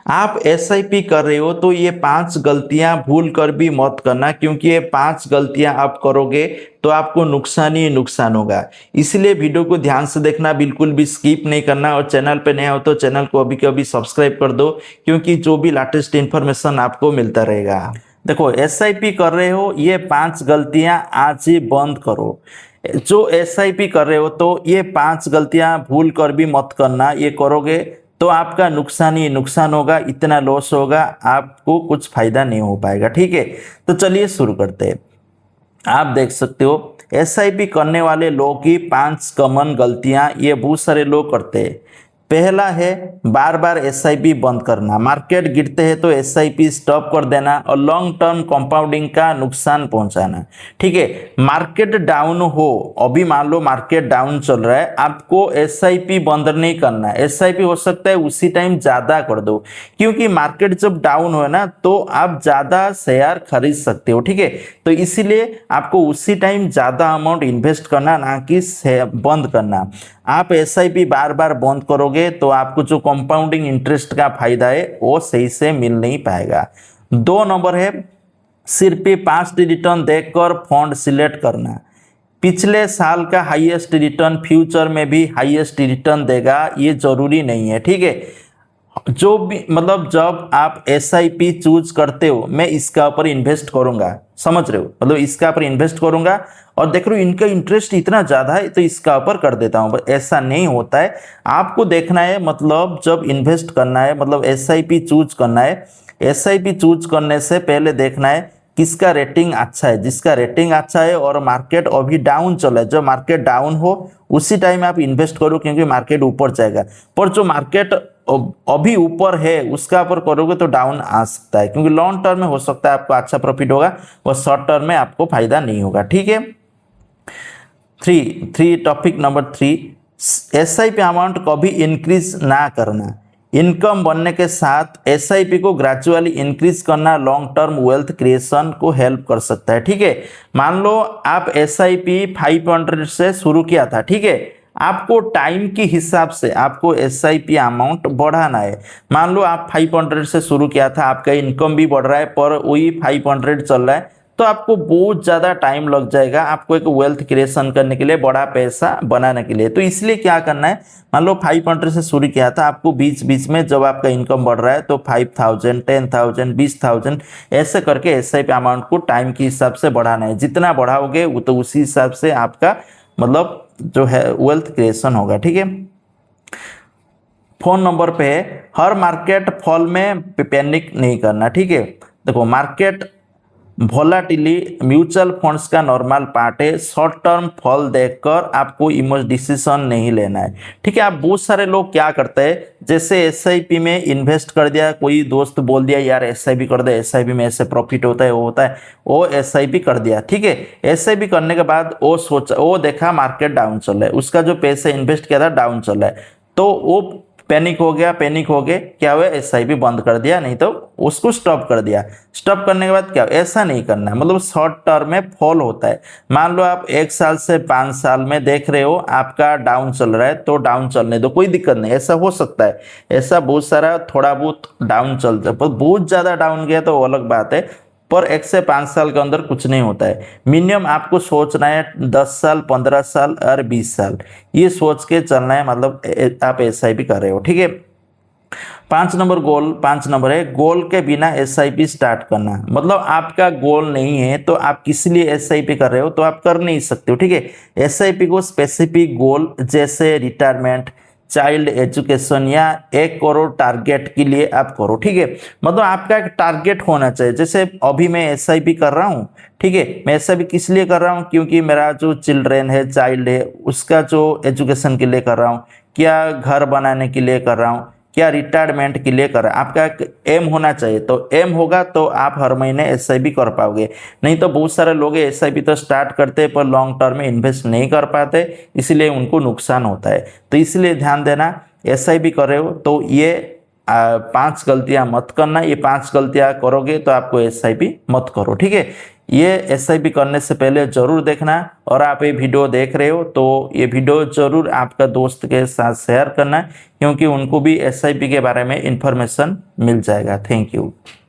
आप एसआईपी कर रहे हो तो ये 5 गलतियां भूल कर भी मत करना, क्योंकि ये 5 गलतियां आप करोगे तो आपको नुकसान ही नुकसान होगा। इसलिए वीडियो को ध्यान से देखना, बिल्कुल भी स्किप नहीं करना। और चैनल पे नया हो तो चैनल को अभी के अभी सब्सक्राइब कर दो, क्योंकि जो भी लेटेस्ट इन्फॉर्मेशन आपको मिलता रहेगा। देखो, एसआईपी कर रहे हो, ये 5 गलतियां आज ही बंद करो। जो एसआईपी कर रहे हो तो ये 5 गलतियां भूल कर भी मत करना। ये करोगे तो आपका नुकसान ही नुकसान होगा, इतना लॉस होगा, आपको कुछ फायदा नहीं हो पाएगा। ठीक है, तो चलिए शुरू करते हैं। आप देख सकते हो एसआईपी करने वाले लोगों की 5 कॉमन गलतियां, ये बहुत सारे लोग करते हैं। पहला है बार बार एसआईपी बंद करना। मार्केट गिरते हैं तो एसआईपी स्टॉप कर देना और लॉन्ग टर्म कंपाउंडिंग का नुकसान पहुंचाना। ठीक है, मार्केट डाउन हो, अभी मान लो मार्केट डाउन चल रहा है, आपको एसआईपी बंद नहीं करना है। एसआईपी हो सकता है उसी टाइम ज्यादा कर दो, क्योंकि मार्केट जब डाउन हो ना तो आप ज्यादा शेयर खरीद सकते हो। ठीक है, तो इसीलिए आपको उसी टाइम ज्यादा अमाउंट इन्वेस्ट करना, ना कि बंद करना। आप एसआईपी बार बार बंद करोगे तो आपको जो कंपाउंडिंग इंटरेस्ट का फायदा है वो सही से मिल नहीं पाएगा। 2 नंबर है सिर्फ पास्ट रिटर्न देखकर फंड सिलेक्ट करना। पिछले साल का हाईएस्ट रिटर्न फ्यूचर में भी हाईएस्ट रिटर्न देगा, ये जरूरी नहीं है। ठीक है, जो भी मतलब जब आप एसआईपी चूज करते हो, मैं इसका ऊपर इन्वेस्ट करूंगा, समझ रहे हो, मतलब इसका ऊपर इन्वेस्ट करूंगा और देख रहे हो इनका इंटरेस्ट इतना ज्यादा है तो इसका ऊपर कर देता हूं। ऐसा नहीं होता है। आपको देखना है, मतलब जब इन्वेस्ट करना है, मतलब एसआईपी चूज करना है, एसआईपी चूज करने से पहले देखना है किसका रेटिंग अच्छा है। जिसका रेटिंग अच्छा है और मार्केट अभी डाउन चला है, जो मार्केट डाउन हो उसी टाइम आप इन्वेस्ट करो, क्योंकि मार्केट ऊपर जाएगा। पर जो मार्केट अभी ऊपर है उसका ऊपर करोगे तो डाउन आ सकता है, क्योंकि लॉन्ग टर्म में हो सकता है आपको अच्छा प्रॉफिट होगा और शॉर्ट टर्म में आपको फायदा नहीं होगा। ठीक है, टॉपिक नंबर 3, एसआईपी अमाउंट कभी इंक्रीज ना करना। इनकम बनने के साथ एसआईपी को ग्रेजुअली इंक्रीज करना लॉन्ग टर्म वेल्थ क्रिएशन को हेल्प कर सकता है। ठीक है, मान लो आप एसआईपी 500 से शुरू किया था। ठीक है, आपको टाइम के हिसाब से आपको एसआईपी अमाउंट बढ़ाना है। मान लो आप 500 से शुरू किया था, आपका इनकम भी बढ़ रहा है पर वही 500 चल रहा है, तो आपको बहुत ज़्यादा टाइम लग जाएगा आपको एक वेल्थ क्रिएशन करने के लिए, बड़ा पैसा बनाने के लिए। तो इसलिए क्या करना है, मान लो 500 से शुरू किया था, आपको बीच बीच में जब आपका इनकम बढ़ रहा है तो 5000, 10,000, 20,000 ऐसे करके एसआईपी अमाउंट को टाइम के हिसाब से बढ़ाना है। जितना बढ़ाओगे वो तो उसी हिसाब से आपका मतलब जो है वेल्थ क्रिएशन होगा। ठीक है, फोन नंबर पे है हर मार्केट फॉल में पैनिक नहीं करना। ठीक है, देखो मार्केट वोलाटिली म्यूचुअल फंड्स का नॉर्मल पार्ट है। शॉर्ट टर्म फॉल देखकर आपको इमोशनल डिसीजन नहीं लेना है। ठीक है, आप बहुत सारे लोग क्या करते हैं, जैसे एसआईपी में इन्वेस्ट कर दिया, कोई दोस्त बोल दिया यार एसआईपी कर दे, एसआईपी में ऐसे प्रॉफिट होता है, वो होता है, वो एसआईपी कर दिया। ठीक है, एसआईपी करने के बाद वो सोचा, वो देखा मार्केट डाउन चल रहा है, उसका जो पैसा इन्वेस्ट किया था डाउन चल रहा है, तो वो पैनिक हो गया, क्या हुआ, एसआईपी बंद कर दिया, नहीं तो उसको स्टॉप कर दिया। स्टॉप करने के बाद क्या, ऐसा नहीं करना है, मतलब शॉर्ट टर्म में फॉल होता है। मान लो आप 1 साल से 5 साल में देख रहे हो आपका डाउन चल रहा है, तो डाउन चलने दो, कोई दिक्कत नहीं, ऐसा हो सकता है। ऐसा बहुत सारा थोड़ा बहुत डाउन चलता है, पर बहुत ज्यादा डाउन गया तो वो अलग बात है, पर 1 से 5 साल के अंदर कुछ नहीं होता है। मिनिमम आपको सोचना है 10 साल, 15 साल और 20 साल, ये सोच के चलना है, मतलब आप एसआईपी कर रहे हो। ठीक है, 5 नंबर है गोल के बिना एसआईपी स्टार्ट करना। मतलब आपका गोल नहीं है तो आप किस लिए एसआईपी कर रहे हो, तो आप कर नहीं सकते हो। ठीक है, एसआईपी को स्पेसिफिक गोल जैसे रिटायरमेंट, चाइल्ड एजुकेशन या 1 करोड़ टारगेट के लिए आप करो। ठीक है, मतलब आपका एक टारगेट होना चाहिए। जैसे अभी मैं एसआईपी कर रहा हूँ, ठीक है, मैं एसआईपी किस लिए कर रहा हूँ, क्योंकि मेरा जो चिल्ड्रेन है, चाइल्ड है, उसका जो एजुकेशन के लिए कर रहा हूँ, क्या घर बनाने के लिए कर रहा हूँ, क्या रिटायरमेंट के लिए कर रहा है। आपका एक एम होना चाहिए, तो एम होगा तो आप हर महीने एसआईपी कर पाओगे। नहीं तो बहुत सारे लोग एसआईपी तो स्टार्ट करते हैं पर लॉन्ग टर्म में इन्वेस्ट नहीं कर पाते, इसलिए उनको नुकसान होता है। तो इसलिए ध्यान देना, एसआईपी कर रहे हो तो ये 5 गलतियां मत करना। ये 5 गलतियां करोगे तो आपको एसआईपी मत करो। ठीक है, ये एसआईपी करने से पहले ज़रूर देखना। और आप ये वीडियो देख रहे हो तो ये वीडियो ज़रूर आपका दोस्त के साथ शेयर करना, क्योंकि उनको भी एसआईपी के बारे में इंफॉर्मेशन मिल जाएगा। Thank you.